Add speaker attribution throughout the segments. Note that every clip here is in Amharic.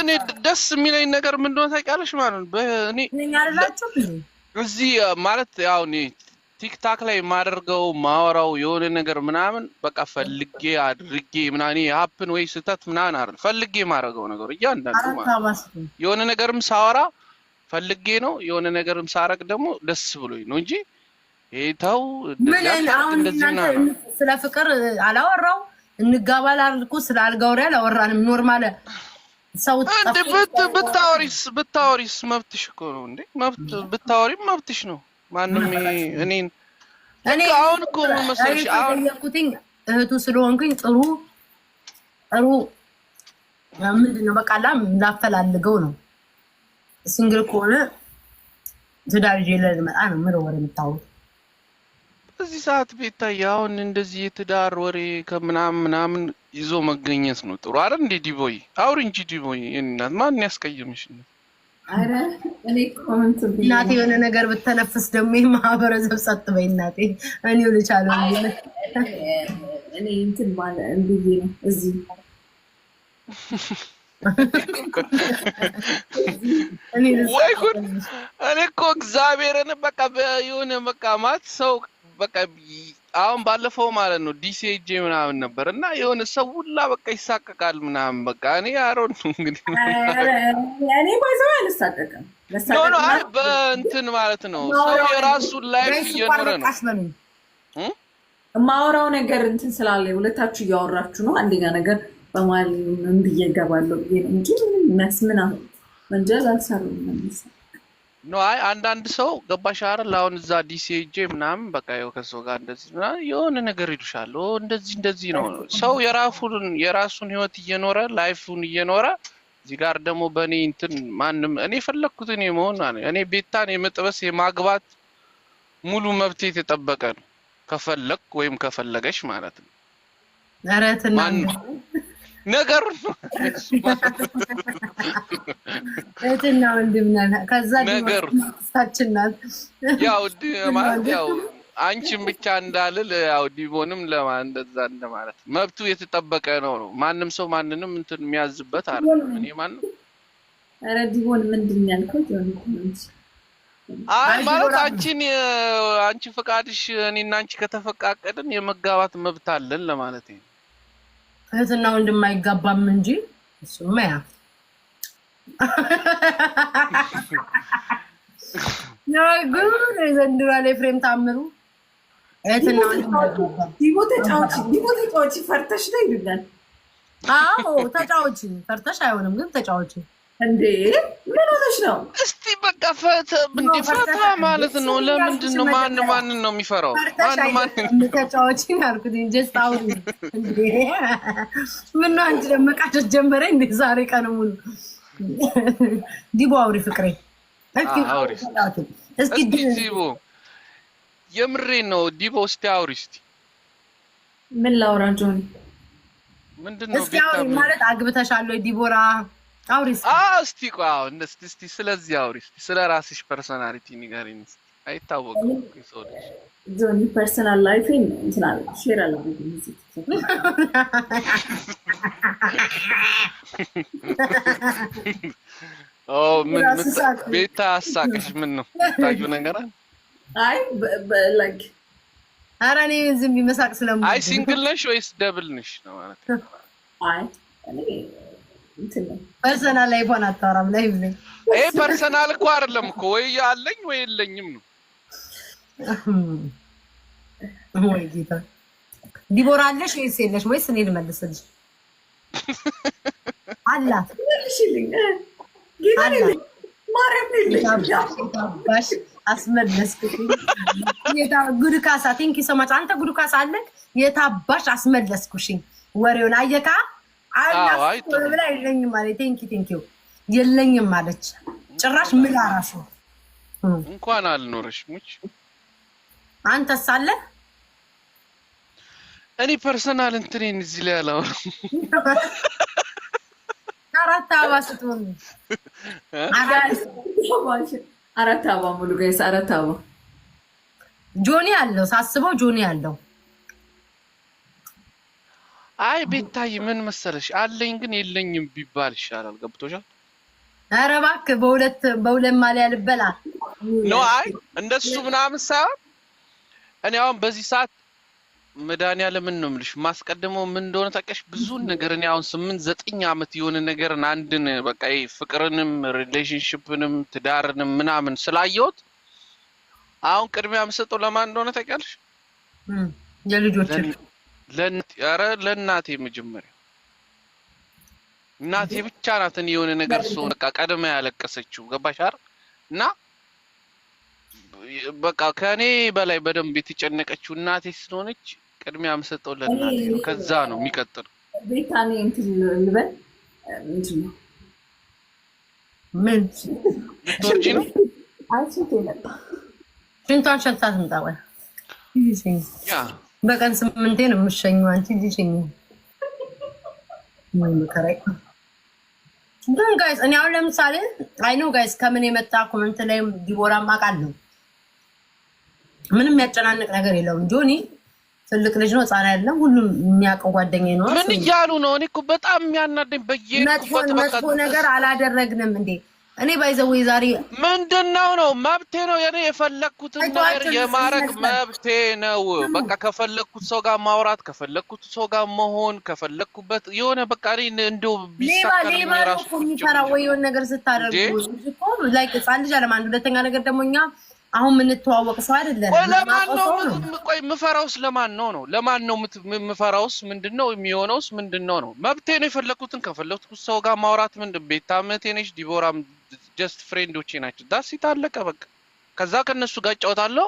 Speaker 1: እኔ ደስ የሚለኝ ነገር ምን እንደሆነ ታውቂያለሽ ማለት ነው በእኔ
Speaker 2: ያላችሁ
Speaker 1: እዚህ ማለት ያው እኔ ቲክታክ ላይ ማደርገው ማወራው የሆነ ነገር ምናምን በቃ ፈልጌ አድርጌ ምናምን ሀፕን ወይ ስተት ምናምን አይደል ፈልጌ ማደርገው ነገር እያንዳንዱ ማለት የሆነ ነገርም ሳወራ ፈልጌ ነው የሆነ ነገርም ሳረግ ደግሞ ደስ ብሎኝ ነው እንጂ ይሄው እንደዚህ ነው
Speaker 2: ስለ ፍቅር አላወራው እንጋባላልኩ ስለ አልጋውሪ አላወራንም ኖርማል ሰው ብታወሪስ መብትሽ እኮ ነው እንዴ መብት ብታወሪም መብትሽ ነው ማንንም እኔን አሁን እኮ መሰለሽ አሁን ያልኩትኝ እህቱ ስለሆንኩኝ ጥሩ ምንድነው በቃ ላፈላልገው ነው ሲንግል ከሆነ ትዳር ይዤ ልመጣ ነው ምረወር የምታውቁ በዚህ ሰዓት ቤታዬ አሁን እንደዚህ የትዳር ወሬ ከምናምን ይዞ መገኘት ነው ጥሩ አይደል እንዴ ዲቦይ አውሪ እንጂ ዲቦይ እናት ማን ያስቀየምሽ ነው
Speaker 3: አረ እኔ ኮሜንት
Speaker 2: እናቴ የሆነ ነገር ብትነፍስ ደግሞ ማህበረሰብ ሰጥ በይ እናቴ እኔው ልቻለው
Speaker 3: እኔ እንትን ማለት እንዴ ነው እዚህ
Speaker 1: እኔ እኮ እግዚአብሔርን በቃ የሆነ በቃ ማለት ሰው በቃ አሁን ባለፈው ማለት ነው ዲሲ ሄጄ ምናምን ነበር እና የሆነ ሰው ሁላ በቃ ይሳቀቃል ምናምን በቃ እኔ አሮን ነው እንግዲህ
Speaker 3: እኔ ባይዘው አልሳቀቅም
Speaker 1: ኖ አይ በእንትን ማለት ነው ሰው የራሱን ላይፍ እየኖረ ነው
Speaker 3: ማውራው ነገር እንትን ስላለ ሁለታችሁ እያወራችሁ ነው አንደኛ ነገር በማል ምን ብዬጋባለሁ እንጂ መስምና ወንጀል አልሰራም ማለት
Speaker 1: ኖ አይ አንዳንድ ሰው ገባሽ አይደል አሁን እዛ ዲሲ ሄጄ ምናምን በቃ ያው ከሰው ጋር እንደዚህ የሆነ ነገር ይሉሻል እንደዚህ ነው ሰው የራሱን ህይወት እየኖረ ላይፉን እየኖረ እዚህ ጋር ደግሞ በእኔ እንትን ማንም እኔ ፈለኩትን የመሆን እኔ ቤታን የመጥበስ የማግባት ሙሉ መብቴ የተጠበቀ ነው ከፈለክ ወይም ከፈለገሽ ማለት ነው
Speaker 2: አረትና
Speaker 1: ነገር
Speaker 2: እትና ወንድምና ከዛ
Speaker 1: ነገር
Speaker 2: ታችናት
Speaker 1: ያው አንቺም ብቻ እንዳልል ያው ዲቦንም እንደዛ እንደማለት መብቱ የተጠበቀ ነው ማንም ሰው ማንንም እንትን የሚያዝበት አይደለም እኔ ማንም
Speaker 3: አረ ዲቦን ምንድን ያልከው
Speaker 1: ማለት አንቺ ፈቃድሽ እኔና አንቺ ከተፈቃቀድን የመጋባት መብት አለን ለማለት ነው
Speaker 2: እህትና ወንድም አይጋባም እንጂ እሱማ ያ ነው ዘንድሮ ላይ ፍሬም ታምሩ እህትና ወንድም
Speaker 3: ዲቦ ተጫውቺ ፈርተሽ ነው ይሉኛል
Speaker 2: አዎ ተጫውቺ ፈርተሽ አይሆንም ግን ተጫውቺ
Speaker 3: እንዴ ምን ሆነሽ ነው
Speaker 1: እስቲ በቃ ፈታ ማለት ነው ለምንድን ነው ማን ነው የሚፈራው ማን
Speaker 2: ተጫዋች ያርኩት እንጀስ ታው እንዴ ምን ነው አንቺ ለመቃጨት ጀመረ እንዴ ዛሬ ቀን ሙሉ ዲቦ አውሪ ፍቅሬ እስኪ
Speaker 1: ዲቦ የምሬ ነው ዲቦ እስቲ አውሪ እስቲ
Speaker 3: ምን ላውራ ጆኒ
Speaker 1: ምንድነው
Speaker 2: እስኪ አውሪ ማለት አግብተሻል ወይ ዲቦራ አውሪስ
Speaker 1: እስቲ ቆይ እስቲ ስለዚህ አውሪስ ስለራስሽ ፐርሰናሊቲ ንገሪኝ አይታወቅም ሰው
Speaker 3: ጆኒ ፐርሰናል ላይፍን እንትን ሼር አላደረግም እዚህ
Speaker 1: ምን ቤታ አሳቅሽ ምን ነው ታዩ ነገር
Speaker 3: አይ ላይክ
Speaker 2: ኧረ እኔ ዝም ቢመሳቅ ስለምን
Speaker 1: አይ ሲንግል ነሽ ወይስ ደብል ነሽ ነው ማለት
Speaker 3: አይ እኔ
Speaker 2: ፐርሰናል ላይፍ ሆነ አታወራም ላይ ብለኝ
Speaker 1: ይሄ ፐርሰናል እኮ አይደለም እኮ ወይ ያለኝ ወይ የለኝም ነው
Speaker 2: ወይ ጌታ ዲቦራ አለሽ ወይስ የለሽ ወይስ እኔ ልመልስልሽ አላት
Speaker 3: ልሽልኝ ጌታ ማረም
Speaker 2: ባሽ አስመለስኩኝ የታ ጉድካሳ ቲንክ ሶ ማች አንተ ጉድካሳ አለ የታባሽ አስመለስኩሽኝ ወሬውን አየካ አይ ብላ የለኝም ማለት ቴንኪ የለኝም ማለች ጭራሽ ምን አራሹ
Speaker 1: እንኳን አልኖርሽ ሙች
Speaker 2: አንተስ አለ
Speaker 1: እኔ ፐርሰናል እንትኔን እዚህ ላይ አላወራም
Speaker 2: አራት አበባ ስትሆን
Speaker 3: አራት አበባ ሙሉ ጋይስ አራት አበባ
Speaker 2: ጆኒ አለው ሳስበው ጆኒ አለው
Speaker 1: አይ ቤታይ ምን መሰለሽ አለኝ ግን የለኝም ቢባል ይሻላል። ገብቶሻል?
Speaker 2: ኧረ እባክህ በሁለት ማሊያ ልበላ
Speaker 1: ኖ አይ እንደሱ ምናምን ሳይሆን እኔ አሁን በዚህ ሰዓት መድኃኒዓለምን ነው የምልሽ ማስቀድመው ምን እንደሆነ ታውቂያለሽ? ብዙ ነገር እኔ አሁን 8-9 ዓመት የሆነ ነገርን አንድን በቃ ፍቅርንም ሪሌሽንሺፕንም ትዳርንም ምናምን ስላየሁት አሁን ቅድሚያ የምሰጠው ለማን እንደሆነ ታውቂያለሽ?
Speaker 2: የልጆች
Speaker 1: ለእናቴ መጀመሪያ እናቴ ብቻ ናት እኔ የሆነ ነገር ሰው በቃ ቀድማ ያለቀሰችው ገባሽ አይደል? እና በቃ ከኔ በላይ በደንብ የተጨነቀችው እናቴ ስለሆነች ቅድሚያ የምሰጠው ለእናቴ ነው። ከዛ ነው የሚቀጥለው።
Speaker 3: ቤታኔ እንትን ልበል እንትን
Speaker 2: ምን
Speaker 1: ልትወርጂ ነው?
Speaker 3: አይሲት የለባ
Speaker 2: ሽንቷን ሸታት እንጣወይ
Speaker 1: ያ
Speaker 2: በቀን 8 ነው የምትሸኘው አንቺ ልጅኝ ምን ከራይ ግን ጋይስ እኔ አሁን ለምሳሌ አይ ኖ ጋይስ ከምን የመጣ ኮሜንት ላይ ዲቦራ ማቃለሁ ምንም ያጨናንቅ ነገር የለውም። ጆኒ ትልቅ ልጅ ነው ህፃን አይደለም። ሁሉም የሚያውቀው ጓደኛዬ ነው።
Speaker 1: ምን እያሉ ነው? እኔ እኮ በጣም የሚያናደኝ በየቁበት
Speaker 2: መጥፎ ነገር አላደረግንም እንዴ እኔ ባይዘው ዛሬ
Speaker 1: ምንድነው ነው መብቴ ነው የኔ የፈለኩትን ነገር የማረግ መብቴ ነው። በቃ ከፈለኩት ሰው ጋር ማውራት ከፈለኩት ሰው ጋር መሆን ከፈለኩበት የሆነ በቃ እኔ እንደው ቢሳካልኝ ራሱ
Speaker 2: የሚፈራው ወይ የሆነ ነገር ስታደርጉ እኮ ላይክ ህፃን ልጅ አለም አንድ ሁለተኛ ነገር ደግሞ እኛ አሁን ምን ተዋወቅ ሰው አይደለም።
Speaker 1: ቆይ ምፈራውስ ለማን ነው ነው ለማን ነው ምፈራውስ ምንድነው የሚሆነውስ ምንድነው ነው መብቴ ነው የፈለኩትን ከፈለኩት ሰው ጋር ማውራት ምንድን ቤታ መቴ ነሽ ዲቦራም ጀስት ፍሬንዶቼ ናቸው። ዳስ ይታለቀ በቃ ከዛ ከነሱ ጋር ጫወታለሁ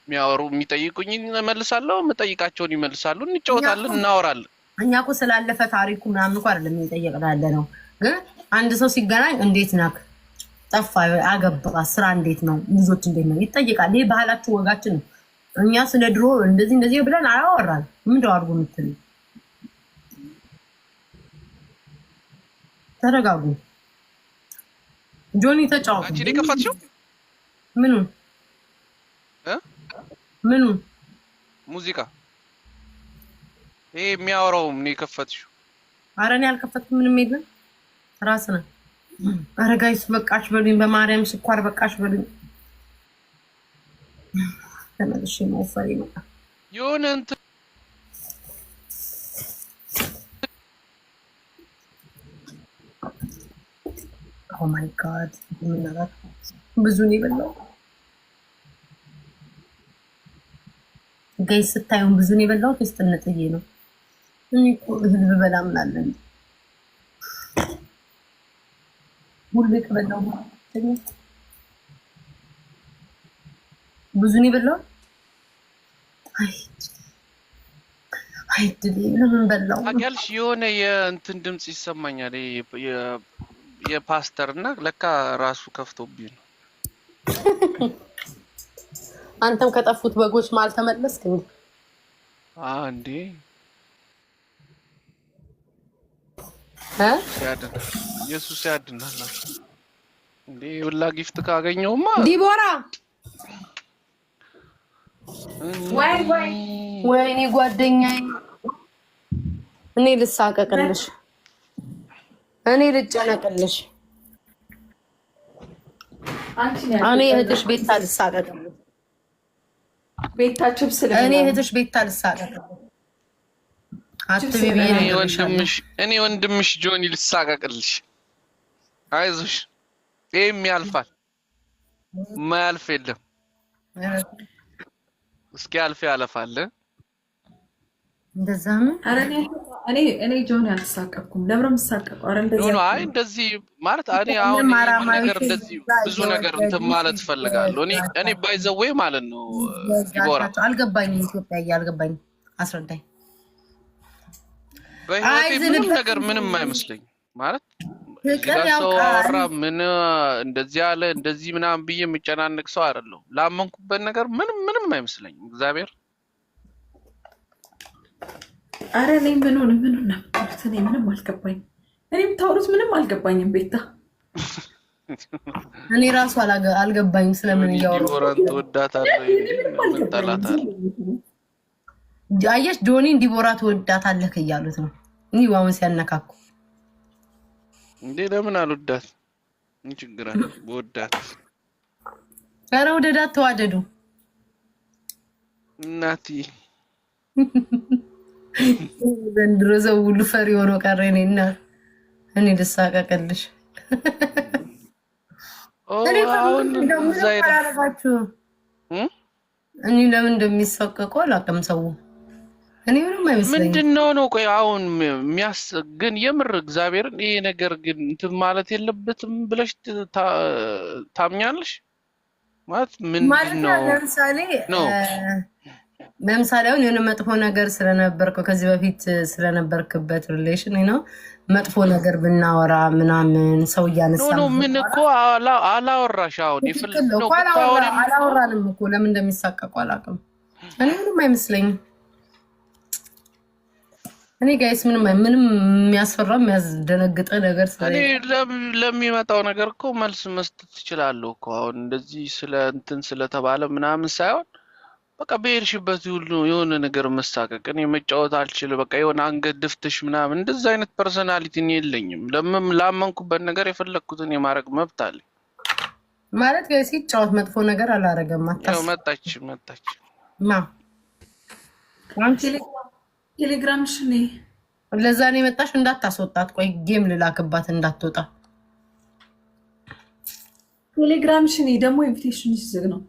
Speaker 1: የሚያወሩ የሚጠይቁኝ እመልሳለሁ የምጠይቃቸውን ይመልሳሉ እንጫወታለን እናወራለን።
Speaker 2: እኛ እኮ ስላለፈ ታሪኩ ምናምን እኮ አይደለም የሚጠየቅላለ ነው። ግን አንድ ሰው ሲገናኝ እንዴት ነህ ጠፋ አገባ ስራ እንዴት ነው ልጆች እንዴት ነው ይጠየቃል። ይሄ ባህላችን ወጋችን ነው። እኛ ስለ ድሮ እንደዚህ ብለን አያወራል። ምንድነው አድርጎ የምትል ተረጋጉ። ጆኒ ተጫወቱ።
Speaker 1: አንቺ ለከፋችሁ
Speaker 2: ምኑ
Speaker 1: ሙዚቃ ይሄ የሚያወራው ምን የከፈትሽው?
Speaker 2: ኧረ እኔ አልከፈትኩም ምንም የለም ራስ ነው። ኧረ ጋይስ በቃሽ በሉኝ በማርያም ስኳር በቃሽ በሉኝ። ተመልሼ መወፈሬ ነው
Speaker 1: የሆነ እንትን
Speaker 2: ኦ ማይ ጋድ ምን ነገር ብዙ ነው የበላው ጋይስ ስታዩን ብዙ ነው የበላው ከስተነጥዬ ነው እኔ እኮ እህል ብበላ ምን አለ ሙሉ ከበላው ብዙ ነው የበላው አይ ለምን በላው
Speaker 1: ታውቂያለሽ የሆነ የእንትን ድምጽ ይሰማኛል የፓስተር እና ለካ ራሱ ከፍቶብኝ ነው።
Speaker 2: አንተም ከጠፉት በጎች ማል ተመለስክ እንዴ?
Speaker 1: እንዴ ያድን ኢየሱስ ያድናል እንዴ ሁላ ጊፍት ካገኘውማ
Speaker 2: ዲቦራ ወይኔ ጓደኛዬ እኔ ልሳቀቅልሽ እኔ ልጨነቅልሽ እኔ እህትሽ ቤታ ልሳቀቅልሽ
Speaker 3: ቤታ ችፕስ
Speaker 2: እኔ እህትሽ ቤታ ልሳቀቅልሽ አትቢቢ
Speaker 1: እኔ ወንድምሽ ጆኒ ልሳቀቅልሽ አይዞሽ ይሄም ያልፋል ማያልፍ የለም እስኪ ያልፍ ያለፋል
Speaker 2: እንደዛ ነው።
Speaker 3: እኔ ጆኒ አልተሳቀቅኩም ለምን የምሳቀቀው? አረ እንደዚህ
Speaker 1: ነው አይ እንደዚህ ማለት እኔ አሁን ነገር እንደዚህ ብዙ ነገር እንትን ማለት ፈልጋለሁ እኔ ባይ ዘ ዌይ ማለት ነው ዲቦራ
Speaker 2: አልገባኝም ኢትዮጵያ አልገባኝም አስረዳኝ።
Speaker 1: በህይወቴ ምንም ነገር ምንም አይመስለኝ ማለት ሰው አወራ ምን እንደዚህ አለ እንደዚህ ምናምን ብዬ የሚጨናነቅ ሰው አይደለሁም። ላመንኩበት ነገር ምንም አይመስለኝም እግዚአብሔር።
Speaker 3: አረ እኔ ምን ሆነ እኔ ምንም አልገባኝም። እኔም ታውሩት ምንም አልገባኝም። ቤታ
Speaker 2: እኔ ራሱ አልገባኝም ስለምን እያወራሁ
Speaker 1: ዲቦራን ትወዳታለህ እንዴ? ምን ጠላታለህ?
Speaker 2: አየሽ ጆኒ ዲቦራ ትወዳታለህ እያሉት ነው ዋውን ሲያነካኩ
Speaker 1: እንዴ ለምን አልወዳት ምን ችግር አለ በወዳት
Speaker 2: ኧረ ወደዳት ተዋደዱ
Speaker 1: እናቲ
Speaker 2: ዘንድሮ ሰው ሁሉ ፈሪ ሆኖ ቀረ እኔ ልሳቀቅልሽ
Speaker 1: አሁን
Speaker 2: እኔ ለምን እንደሚሳቀቁ አላውቅም ሰው እኔ ምንም አይመስለኝም
Speaker 1: ምንድነው ነው ቆይ አሁን ግን የምር እግዚአብሔርን ይሄ ነገር ግን እንትን ማለት የለበትም ብለሽ ታምኛለሽ ማለት ምንድነው
Speaker 2: ለምሳሌ አሁን የሆነ መጥፎ ነገር ስለነበርከው ከዚህ በፊት ስለነበርክበት ሪሌሽን ነው መጥፎ ነገር ብናወራ ምናምን ሰው እያነሳ
Speaker 1: ነው ምን እኮ አላወራሽ አሁን
Speaker 2: ይፈልጋው አላወራንም እኮ ለምን እንደሚሳቀቁ አላውቅም እኔ ምንም አይመስለኝም እኔ ጋይስ ምንም የሚያስፈራ የሚያስደነግጥ ነገር
Speaker 1: እኔ ለሚመጣው ነገር እኮ መልስ መስጠት ትችላለህ እኮ አሁን እንደዚህ ስለ እንትን ስለተባለ ምናምን ሳይሆን በቃ በሄድሽበት ሁሉ የሆነ ነገር መሳቀቅ እኔ መጫወት አልችል በቃ የሆነ አንገት ድፍትሽ ምናምን እንደዛ አይነት ፐርሰናሊቲ እኔ የለኝም ላመንኩበት ነገር የፈለኩትን የማድረግ መብት አለኝ
Speaker 2: ማለት ጋር ሲጫወት መጥፎ ነገር አላረገም
Speaker 1: ያው መጣች
Speaker 3: ቴሌግራምሽ ነኝ
Speaker 2: ለዛ ነው የመጣሽ እንዳታስወጣት ቆይ ጌም ልላክባት እንዳትወጣ
Speaker 3: ቴሌግራምሽ ነኝ ደግሞ ኢንቪቴሽን ዝግ ነው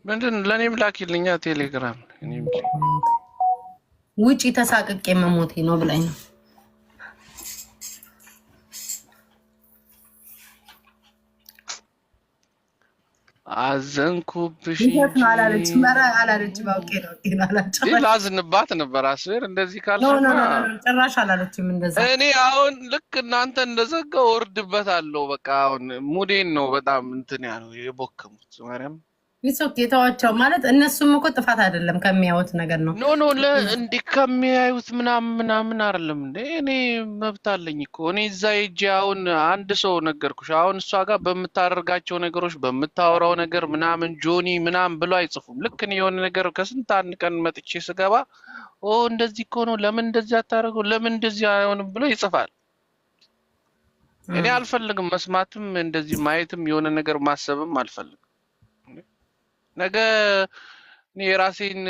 Speaker 1: ምንድን ለኔም ላኪልኛ ቴሌግራም እኔም
Speaker 2: ውጪ ተሳቅቄ መሞቴ ነው ብላኝ ነው
Speaker 1: አዘንኩብሽ
Speaker 2: አላለች ባውቄ ነው አላለች
Speaker 1: ላዝንባት ነበር አስር እንደዚህ ካልሽ
Speaker 2: ጭራሽ አላለችም እንደዛ
Speaker 1: እኔ አሁን ልክ እናንተ እንደዘጋው ወርድበታለሁ በቃ አሁን ሙዴን ነው በጣም እንትን ያለው የቦከሙት ማርያም
Speaker 2: ይሶክ የተዋቸው ማለት እነሱም እኮ ጥፋት አይደለም ከሚያዩት ነገር ነው
Speaker 1: ኖ እንዴ ከሚያዩት ምናምን አይደለም እንዴ እኔ መብት አለኝ እኮ እኔ እዛ ሄጄ አሁን አንድ ሰው ነገርኩሽ አሁን እሷ ጋር በምታደርጋቸው ነገሮች በምታወራው ነገር ምናምን ጆኒ ምናምን ብሎ አይጽፉም ልክ እኔ የሆነ ነገር ከስንት አንድ ቀን መጥቼ ስገባ እንደዚህ እኮ ነው ለምን እንደዚህ አታደርገው ለምን እንደዚህ አይሆንም ብሎ ይጽፋል እኔ አልፈልግም መስማትም እንደዚህ ማየትም የሆነ ነገር ማሰብም አልፈልግም ነገ እኔ ራሴን